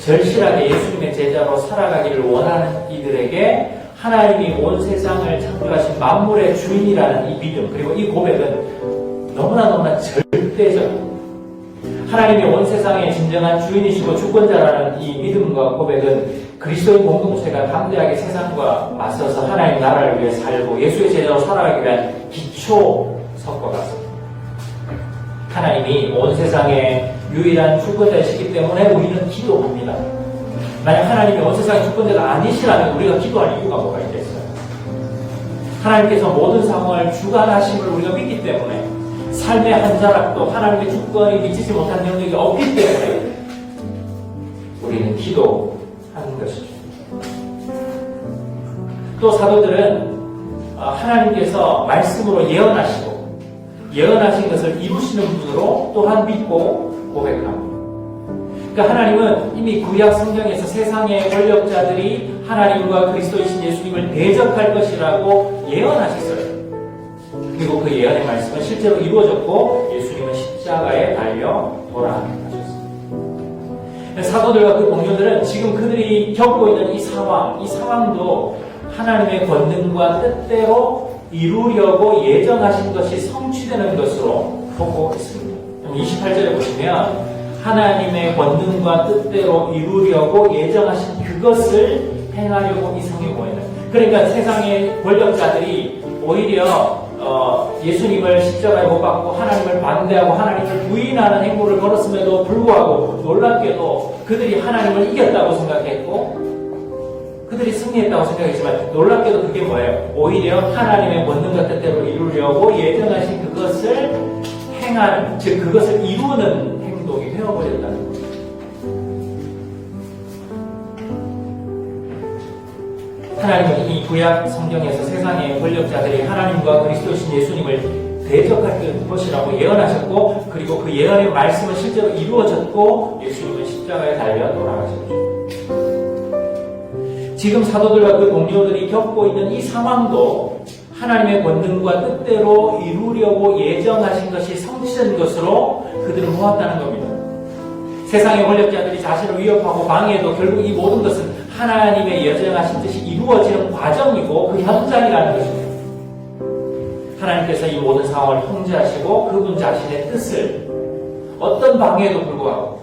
절실하게 예수님의 제자로 살아가기를 원하는 이들에게 하나님이 온 세상을 창조하신 만물의 주인이라는 이 믿음, 그리고 이 고백은 너무나 절대적, 하나님이 온 세상의 진정한 주인이시고 주권자라는 이 믿음과 고백은 그리스도의 공동체가 담대하게 세상과 맞서서 하나님 나라를 위해 살고 예수의 제자로 살아가기 위한 기초 석과 같습니다. 하나님이 온 세상의 유일한 주권자이시기 때문에 우리는 기도합니다. 만약 하나님이 온 세상의 주권자가 아니시라면 우리가 기도할 이유가 뭐가 있겠어요? 하나님께서 모든 상황을 주관하심을 우리가 믿기 때문에, 삶의 한 자락도 하나님의 주권이 미치지 못한 영역이 없기 때문에 우리는 기도하는 것이죠. 또 사도들은 하나님께서 말씀으로 예언하신 것을 이루시는 분으로 또한 믿고 고백합니다. 그러니까 하나님은 이미 구약 성경에서 세상의 권력자들이 하나님과 그리스도이신 예수님을 대적할 것이라고 예언하셨어요. 그리고 그 예언의 말씀은 실제로 이루어졌고 예수님은 십자가에 달려 돌아가셨습니다. 사도들과 그 동료들은 지금 그들이 겪고 있는 이 상황도 하나님의 권능과 뜻대로 이루려고 예정하신 것이 성취되는 것으로 보고 있습니다. 28절에 보시면 하나님의 권능과 뜻대로 이루려고 예정하신 그것을 행하려고 이성해 보이는, 그러니까 세상의 권력자들이 오히려 예수님을 십자가에 못 박고 하나님을 반대하고 하나님을 부인하는 행보를 걸었음에도 불구하고 놀랍게도 그들이 하나님을 이겼다고 생각했고 그들이 승리했다고 생각했지만 놀랍게도 그게 뭐예요? 오히려 하나님의 권능과 뜻대로 이루려고 예정하신 그것을 행하는, 즉 그것을 이루는 행동이 되어버렸다는 거죠. 하나님은 이 구약 성경에서 세상의 권력자들이 하나님과 그리스도이신 예수님을 대적할 것이라고 예언하셨고, 그리고 그 예언의 말씀은 실제로 이루어졌고 예수님은 십자가에 달려 돌아가셨죠. 지금 사도들과 그 동료들이 겪고 있는 이 상황도 하나님의 권능과 뜻대로 이루려고 예정하신 것이 성취된 것으로 그들은 보았다는 겁니다. 세상의 권력자들이 자신을 위협하고 방해해도 결국 이 모든 것은 하나님의 예정하신 뜻이 이루어지는 과정이고 그 현장이라는 것입니다. 하나님께서 이 모든 상황을 통제하시고 그분 자신의 뜻을 어떤 방해에도 불구하고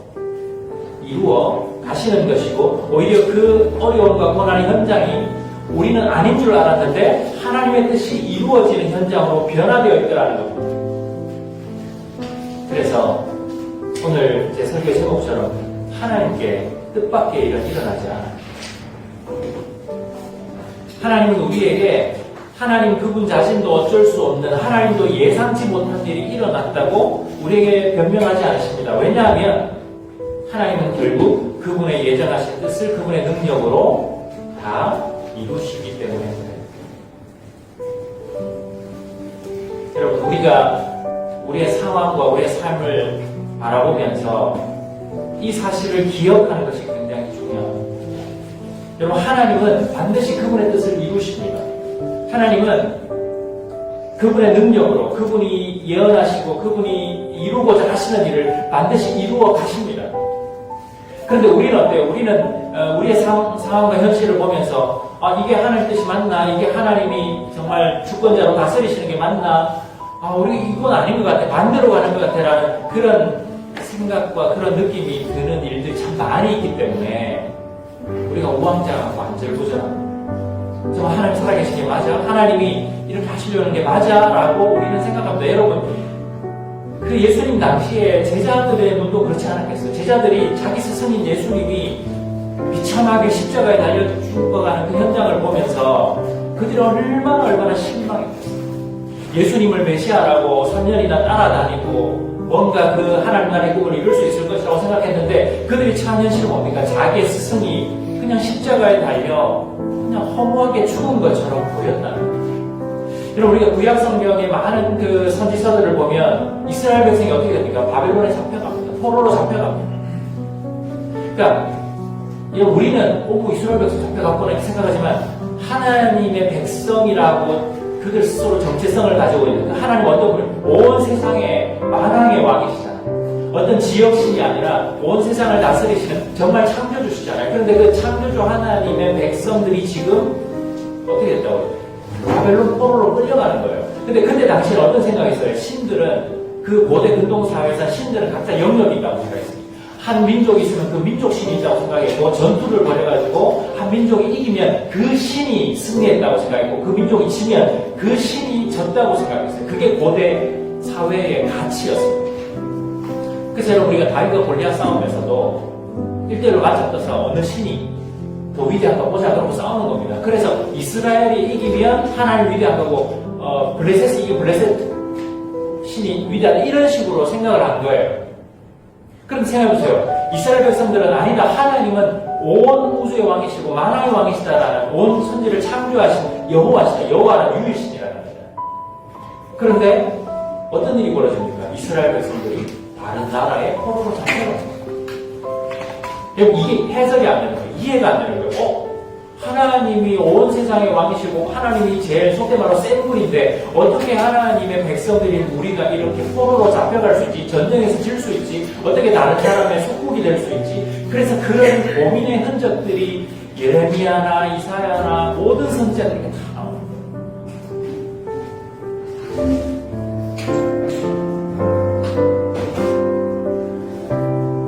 이루어 가시는 것이고, 오히려 그 어려움과 고난의 현장이 우리는 아닌 줄 알았는데 하나님의 뜻이 이루어지는 현장으로 변화되어 있더라는 겁니다. 그래서 오늘 제 설교 제목처럼 하나님께 뜻밖의 일은 일어나지 않아요. 하나님은 우리에게 하나님 그분 자신도 어쩔 수 없는, 하나님도 예상치 못한 일이 일어났다고 우리에게 변명하지 않으십니다. 왜냐하면 하나님은 결국 그분의 예정하신 뜻을 그분의 능력으로 다 이루시기 때문에 그래요. 여러분, 우리가 우리의 상황과 우리의 삶을 바라보면서 이 사실을 기억하는 것이 굉장히 중요합니다. 여러분, 하나님은 반드시 그분의 뜻을 이루십니다. 하나님은 그분의 능력으로 그분이 예언하시고 그분이 이루고자 하시는 일을 반드시 이루어 가십니다. 그런데 우리는 어때요? 우리는 우리의 상황과 현실을 보면서 이게 하나님 뜻이 맞나? 이게 하나님이 정말 주권자로 다스리시는 게 맞나? 우리 이건 아닌 것 같아. 반대로 가는 것 같아. 라는 그런 생각과 그런 느낌이 드는 일들이 참 많이 있기 때문에 우리가 우왕좌왕하고 안절부절합니다. 정말 하나님 살아계신 게 맞아? 하나님이 이렇게 하시려는 게 맞아? 라고 우리는 생각합니다. 여러분, 그 예수님 당시에 제자들의 눈도 그렇지 않았겠어요? 제자들이 자기 스승인 예수님이 비참하게 십자가에 달려 죽어가는 그 현장을 보면서 그들이 얼마나 실망했겠어요. 예수님을 메시아라고 3년이나 따라다니고 뭔가 그 하나님 나라의 꿈을 이룰 수 있을 것이라고 생각했는데 그들이 처한 현실은 뭡니까? 자기의 스승이 그냥 십자가에 달려 그냥 허무하게 죽은 것처럼 보였다는 거예요. 여러분, 우리가 구약 성경의 많은 그 선지서들을 보면 이스라엘 백성이 어떻게 됩니까? 바벨론에 잡혀갑니다. 포로로 잡혀갑니다. 그러니까 우리는 이스라엘 백성 잡혀갔구나 이렇게 생각하지만 하나님의 백성이라고 그들 스스로 정체성을 가지고 있는 하나님 어떤 분이 온 세상의 만왕의 왕이시잖아요. 어떤 지역신이 아니라 온 세상을 다스리시는 정말 창조주시잖아요. 그런데 그 창조주 하나님의 백성들이 지금 어떻게 됐다고요? 바벨론 포로로 끌려가는 거예요. 근데 그때 당시에 어떤 생각이 있어요? 신들은 그 고대 근동사회에서 신들은 각자 영역이 있다고 생각했습니다. 한 민족이 있으면 그 민족 신이 있다고 생각했고 전투를 벌여가지고 한 민족이 이기면 그 신이 승리했다고 생각했고 그 민족이 지면 그 신이 졌다고 생각했어요. 그게 고대 사회의 가치였습니다. 그래서 여러분 우리가 다윗과 골리앗 싸움에서도 1대1로 맞잡혀서 어느 신이 더 위대한가 보자 그러고 싸우는 겁니다. 그래서 이스라엘이 이기면 하나님 위대한 거고 블레셋이 이기면 블레셋 신이 위대하다 이런 식으로 생각을 한 거예요. 그럼 생각해보세요. 이스라엘 백성들은 아니다. 하나님은 온 우주의 왕이시고 만왕의 왕이시다라는 온 천지를 창조하신 여호와시다. 여호와는 유일신이라는 겁니다. 그런데 어떤 일이 벌어집니까? 이스라엘 백성들이 다른 나라의 포로로 잡혀갑니다. 이게 해석이 안 되는 거예요. 이해가 안 되는 거예요. 하나님이 온 세상의 왕이시고 하나님이 제일 속된 말로 센 분인데 어떻게 하나님의 백성들인 우리가 이렇게 포로로 잡혀갈 수 있지? 전쟁에서 질 수 있지? 어떻게 다른 사람의 속국이 될 수 있지? 그래서 그런 고민의 흔적들이 예레미야나 이사야나 모든 선지자들에게 다 나옵니다.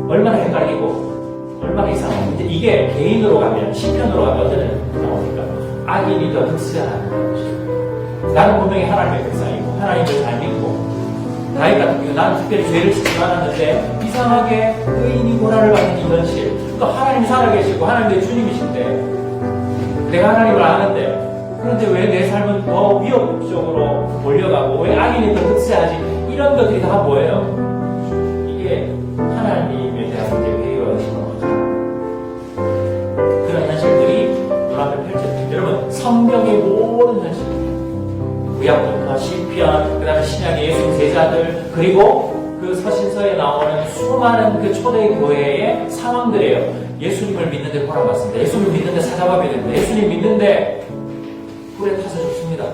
얼마나 헷갈리고 얼마나 이상하고 이제 이게 개인으로 가면 시편으로 가면 어떤 일 나오니까 악인이 더 득세하는 것이죠. 나는 분명히 하나님의 백성이고 하나님을 잘 믿고 다윗 같은 경우 나는 특별히 죄를 짓지 않았는데 이상하게 의인이 고난을 받는 이 현실 또 하나님 살아계시고 하나님 내 주님이신데 내가 하나님을 아는데 그런데 왜 내 삶은 더 위협적으로 몰려가고 왜 악인이 더 득세하지 이런 것들이 다 뭐예요? 이게 하나님에 대한 문제 그런 현실들이 눈앞에 펼쳐집니다. 여러분 성경의 모든 현실 구약부터 시편 그 다음에 신약의 예수 제자들 그리고 그 서신서에 나오는 수많은 그 초대 교회의 상황들이에요. 예수님을 믿는데 보람받습니다. 예수님을 믿는데 사자밥이 됩니다. 예수님 믿는데 불에 타서 죽습니다.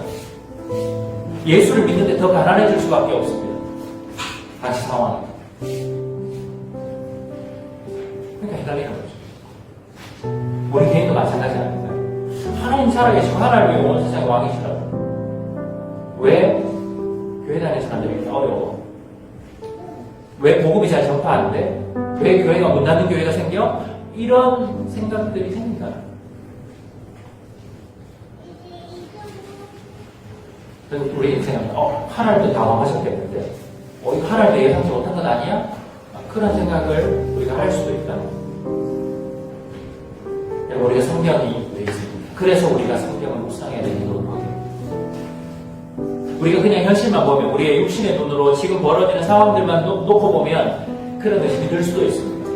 예수를 믿는데 더 가난해질 수밖에 없습니다. 당시 상황. 그러니까 헷갈리는 거죠. 우리 개인도 마찬가지 아닙니까? 하나님 살아계시고 하나님이 온 세상의 왕이시라고. 왜 교회 다니는 사람들이 이렇게 어려워? 왜 복음이 잘 전파 안 돼? 왜 교회가 문 닫는 교회가 생겨? 이런 생각들이 생긴다. 그래서 우리 인생은 하나님도 당황하셨겠는데 이거 하나님도 예상치 못한 건 아니야? 그런 생각을 우리가 할 수도 있다. 우리가 성경이 돼 있습니다. 그래서 우리가 성경을 묵상해야 되는 거거든요. 우리가 그냥 현실만 보면 우리의 육신의 눈으로 지금 벌어지는 상황들만 놓고 보면 그런 의심이 들 수도 있습니다.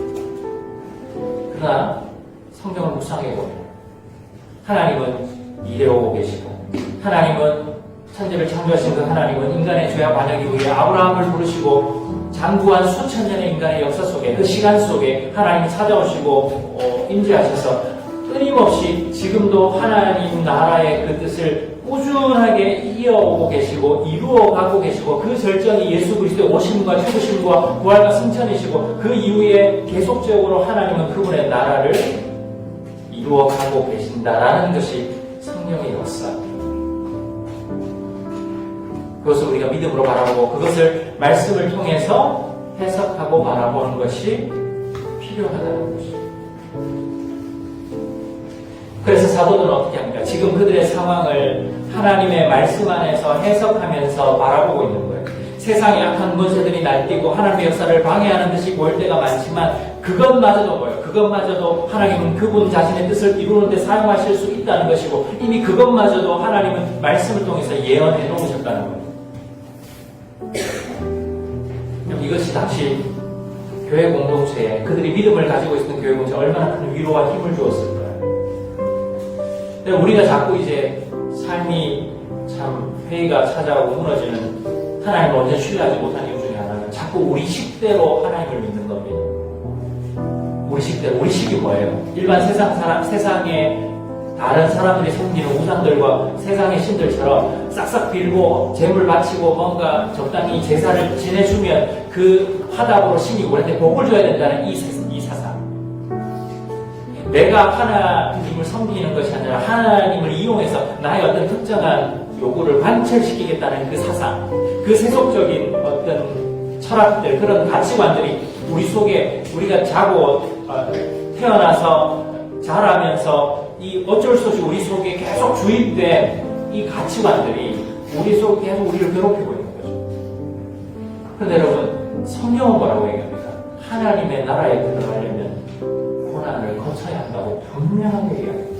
그러나 성경을 묵상해 보면 하나님은 일해오고 계시고 하나님은 천지를 창조하신 그 하나님은 인간의 죄와 반역이 위해 아브라함을 부르시고 장구한 수천 년의 인간의 역사 속에 그 시간 속에 하나님이 찾아오시고 임재하셔서 끊임없이 지금도 하나님 나라의 그 뜻을 꾸준하게 이어오고 계시고 이루어가고 계시고 그 절정이 예수 그리스도의 오심과 죽으심과 부활과 승천이시고 그 이후에 계속적으로 하나님은 그분의 나라를 이루어가고 계신다라는 것이 성경의 역사입니다. 그것을 우리가 믿음으로 바라보고 그것을 말씀을 통해서 해석하고 바라보는 것이 필요하다는 것입니다. 그래서 사도들은 어떻게 합니까? 지금 그들의 상황을 하나님의 말씀 안에서 해석하면서 바라보고 있는 거예요. 세상의 악한 권세들이 날뛰고 하나님의 역사를 방해하는 듯이 보일 때가 많지만 그것마저도 뭐예요? 그것마저도 하나님은 그분 자신의 뜻을 이루는 데 사용하실 수 있다는 것이고 이미 그것마저도 하나님은 말씀을 통해서 예언해 놓으셨다는 거예요. 이것이 당시 교회 공동체에 그들이 믿음을 가지고 있었던 교회 공동체에 얼마나 큰 위로와 힘을 주었을까요? 우리가 자꾸 이제 삶이 참 회의가 찾아오고 무너지는 하나님을 언제 신뢰하지 못한 이유 중에 하나는 자꾸 우리 식대로 하나님을 믿는 겁니다. 우리 식대로. 우리 식이 뭐예요? 일반 세상에 다른 사람들이 섬기는 우상들과 세상의 신들처럼 싹싹 빌고 재물 바치고 뭔가 적당히 제사를 지내주면 그 화답으로 신이 우리한테 복을 줘야 된다는 이 사상. 내가 하나님을 섬기는 것이 아니라 하나님을 이용해서 나의 어떤 특정한 요구를 관철시키겠다는 그 사상, 그 세속적인 어떤 철학들, 그런 가치관들이 우리 속에 우리가 자고 태어나서 자라면서 이 어쩔 수 없이 우리 속에 계속 주입된 이 가치관들이 우리 속에 계속 우리를 괴롭히고 있는 거죠. 그런데 여러분, 성경은 뭐라고 얘기합니까? 하나님의 나라에 들어가려면 고난을 거쳐야 한다고 분명하게 얘기합니다.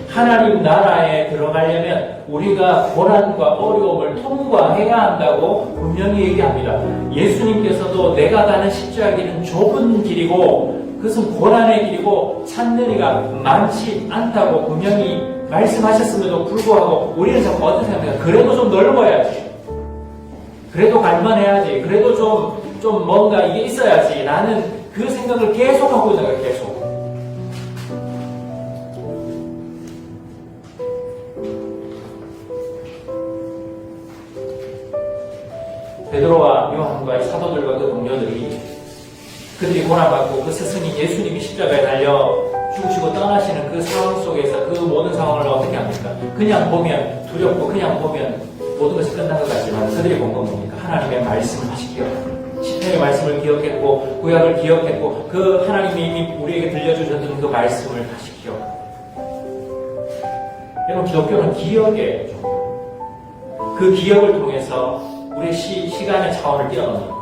하나님 나라에 들어가려면 우리가 고난과 어려움을 통과해야 한다고 분명히 얘기합니다. 예수님께서도 내가 가는 십자가 길은 좁은 길이고 그것은 고난의 길이고 찾는 이가 많지 않다고 분명히 말씀하셨음에도 불구하고 우리는 자꾸 어떤 생각입니까? 그래도 좀 넓어야지. 그래도 갈만해야지. 그래도 좀 뭔가 이게 있어야지. 라는 그 생각을 계속하고 있는 거예요. 계속. 베드로와 요한과 사도들과 그 동료들이 그들이 고난받고 그 스승인 예수님이 십자가에 달려 죽으시고 떠나시는 그 상황 속에서 그 모든 상황을 어떻게 합니까? 그냥 보면 두렵고 그냥 보면 모든 것이 끝난 것 같지만 그들이 본 건 뭡니까? 하나님의 말씀을 다시 기억합니다. 시편의 말씀을 기억했고 구약을 기억했고 그 하나님이 이미 우리에게 들려주셨던 그 말씀을 다시 기억합니다. 여러분, 기독교는 기억의 종교. 그 기억을 통해서 우리의 시간의 차원을 뛰어넘는 거예요.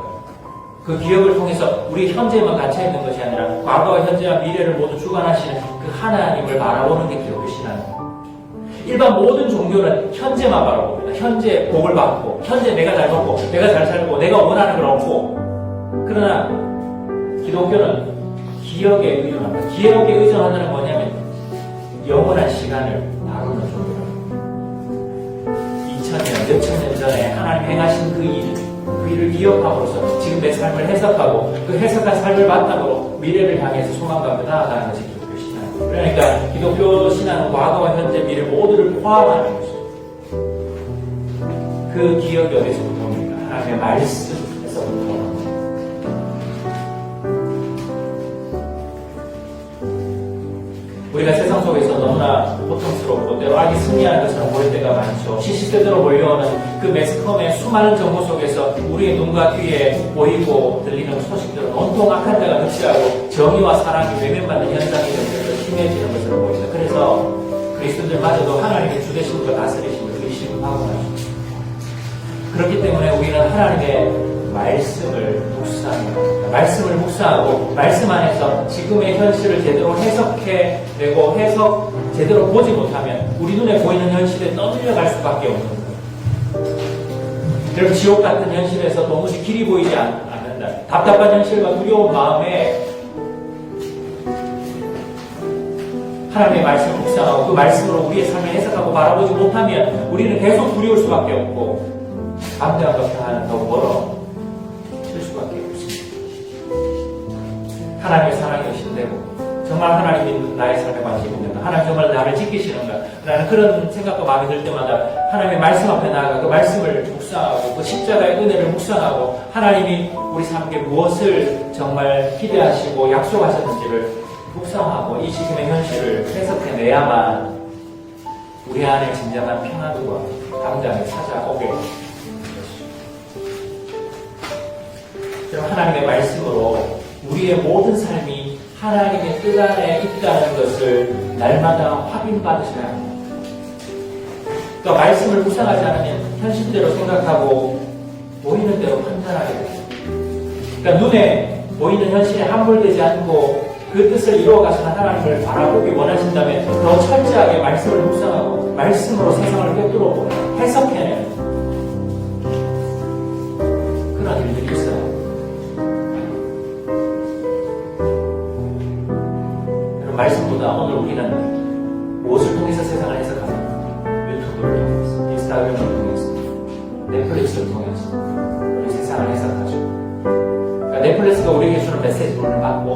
그 기억을 통해서 우리 현재만 갇혀있는 것이 아니라 과거와 현재와 미래를 모두 주관하시는 그 하나님을 바라보는 게 기독교 신앙입니다. 일반 모든 종교는 현재만 바라봅니다. 현재 복을 받고 현재 내가 잘 먹고 내가 잘 살고 내가 원하는 걸 얻고. 그러나 기독교는 기억에 의존합니다. 기억에 의존하는 건 뭐냐면 영원한 시간을 다루는 종교입니다. 2000년, 몇천 년 전에 하나님 행하신 그 일을 기억함으로써 지금 내 삶을 해석하고 그 해석한 삶을 바탕으로 미래를 향해서 소망감을 나아가는 것이 기독교 신앙입니다. 그러니까 기독교 신앙은 과거와 현재, 미래 모두를 포함하는 것입니다. 그 기억이 어디서부터 옵니까? 하나님의 말씀에서부터 옵니다. 우리가 세상 속에서 너무나 고통스럽고 때로 악이 승리하는 것처럼 보일 때가 많죠. 시시때때로 몰려오는 그 매스컴의 수많은 정보 속에서 우리의 눈과 귀에 보이고 들리는 소식들은 온통 악한 자가 득세하고 정의와 사랑이 외면받는 현상이 되면서 심해지는 것으로 보입니다. 그래서 그리스도들마저도 하나님의 주되심과 다스리심을 의심을 하고 나십니다. 그렇기 때문에 우리는 하나님의 말씀을 묵상합니다. 말씀을 묵상하고 말씀 안에서 지금의 현실을 제대로 해석해내고 제대로 보지 못하면 우리 눈에 보이는 현실에 떠밀려갈 수밖에 없는 거예요. 여러분, 지옥 같은 현실에서 도무지 길이 보이지 않는다. 답답한 현실과 두려운 마음에 하나님의 말씀을 묵상하고 그 말씀으로 우리의 삶을 해석하고 바라보지 못하면 우리는 계속 두려울 수밖에 없고 감당과 평안은 더 멀어 하나님의 사랑이 의심되고 정말 하나님이 나의 삶에 관심이 있는가, 하나님 정말 나를 지키시는가 라는 그런 생각과 마음이 들 때마다 하나님의 말씀 앞에 나아가 그 말씀을 묵상하고 그 십자가의 은혜를 묵상하고 하나님이 우리 삶에 무엇을 정말 기대하시고 약속하셨는지를 묵상하고 이 지금의 현실을 해석해내야만 우리 안에 진정한 평안과 감당이 찾아오게 됩니다. 하나님의 말씀으로 우리의 모든 삶이 하나님의 뜻 안에 있다는 것을 날마다 확인받으셔야 합니다. 그러니까 말씀을 묵상하지 않으면 현실대로 생각하고 보이는 대로 판단하게 됩니다. 그러니까 눈에 보이는 현실에 함몰되지 않고 그 뜻을 이루어가시는 하나님을 바라보기 원하신다면 더 철저하게 말씀을 묵상하고 말씀으로 세상을 꿰뚫어보고 해석해내는 그런 일들이 있어요. 말씀보다 오늘 우리는 무엇을 통해서 세상을 해석합니까? 유튜브를 통해서, 인스타그램을 통해서, 넷플릭스를 통해서 우리 세상을 해석하죠. 그러니까 넷플릭스가 우리에게 주는 메시지를 받고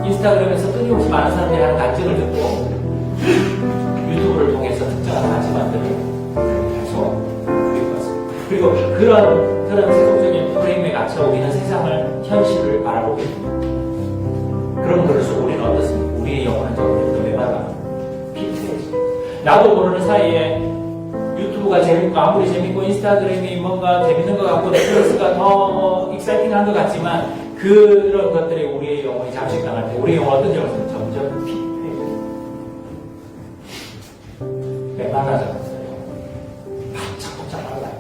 인스타그램에서 끊임없이 많은 사람들이 하는 간증을 듣고 유튜브를 통해서 특정한 가치관들을 계속 주입받습니다. 그리고 그런 세속적인 프레임에 갇혀 우리는 세상을, 현실을 바라보게 됩니다. 그럼 그럴수록 우리는 어떻습니까? 우리의 영혼은 점점 더 메마가 피폐해져. 나도 모르는 사이에 유튜브가 재밌고, 아무리 재밌고, 인스타그램이 뭔가 재밌는 것 같고, 넷플릭스가 더 익사이팅한 것 같지만, 그런 것들이 우리의 영혼이 잠식당할 때, 우리의 영혼 어떤 영혼은 점점 피폐해져. 메마라져요. 바짝바짝 말라요.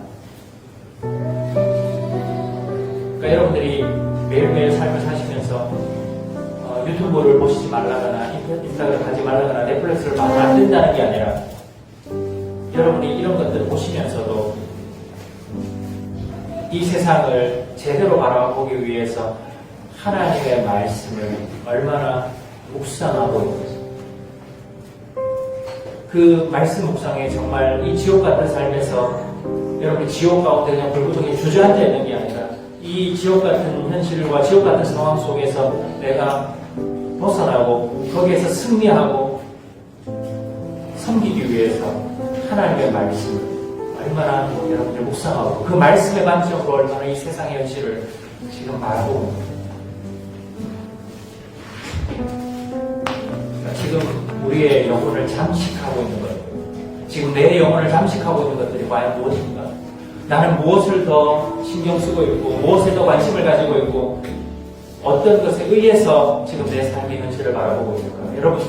그러니까 여러분들이 매일매일 삶을 사시면서 유튜브를 보시지 말라거나 인스타그램 하지 말라거나 넷플릭스를 보면 안 된다는 게 아니라 여러분이 이런 것들을 보시면서도 이 세상을 제대로 바라보기 위해서 하나님의 말씀을 얼마나 묵상하고 있는지, 그 말씀 묵상에 정말 이 지옥 같은 삶에서 여러분이 지옥 가운데 그냥 불구덩이 주저앉아 있는 게 아니라 이 지옥 같은 현실과 지옥 같은 상황 속에서 내가 벗어나고 거기에서 승리하고 섬기기 위해서 하나님의 말씀을 얼마나 여러분들 묵상하고 그 말씀의 관점으로 얼마나 이 세상의 현실을 지금 바라보고 있습니다. 지금 우리의 영혼을 잠식하고 있는 것, 지금 내 영혼을 잠식하고 있는 것들이 과연 무엇인가? 나는 무엇을 더 신경 쓰고 있고 무엇에 더 관심을 가지고 있고 어떤 것에 의해서 지금 내 삶의 현실을 바라보고 있을까? 여러분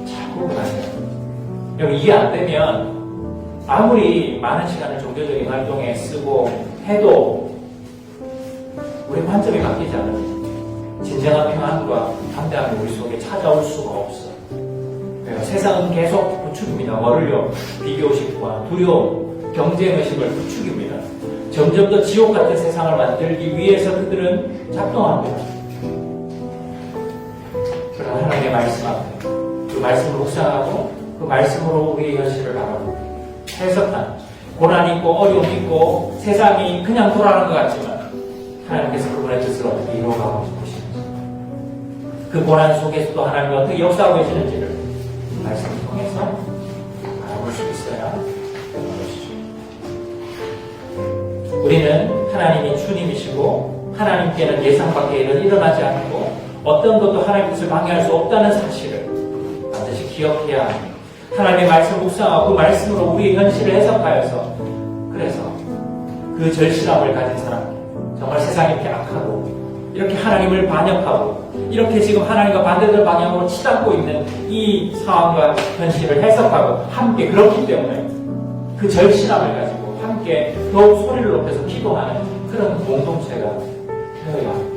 잘 궁금하세요. 여러분 이게 안 되면 아무리 많은 시간을 종교적인 활동에 쓰고 해도 우리 관점이 바뀌지 않아요. 진정한 평안과 담대함이 우리 속에 찾아올 수가 없어. 세상은 계속 부추깁니다. 원료, 비교의식과 두려움, 경쟁의식을 부추깁니다. 점점 더 지옥 같은 세상을 만들기 위해서 그들은 작동합니다. 그러나 하나님의 말씀 앞에 그 말씀을 묵상하고 그 말씀으로 우리의 현실을 바라보고 해석하는, 고난이 있고 어려움이 있고 세상이 그냥 돌아가는 것 같지만 하나님께서 그분의 뜻을 어떻게 이루어가고 싶으시는지, 그 고난 속에서도 하나님이 어떻게 역사하고 계시는지를 말씀을 통해서 알아볼 수 있어야 것이죠. 우리는 하나님이 주님이시고 하나님께는 예상 밖의 일은 일어나지 않고 어떤 것도 하나님의 뜻을 방해할 수 없다는 사실을 반드시 기억해야 합니다. 하나님의 말씀을 묵상하고 그 말씀으로 우리의 현실을 해석하여서, 그래서 그 절실함을 가진 사람, 정말 세상이 이렇게 악하고 이렇게 하나님을 반역하고 이렇게 지금 하나님과 반대되는 방향으로 치닫고 있는 이 상황과 현실을 해석하고 함께, 그렇기 때문에 그 절실함을 가지고 함께 더욱 소리를 높여서 기도하는 그런 공동체가 되어야 합니다.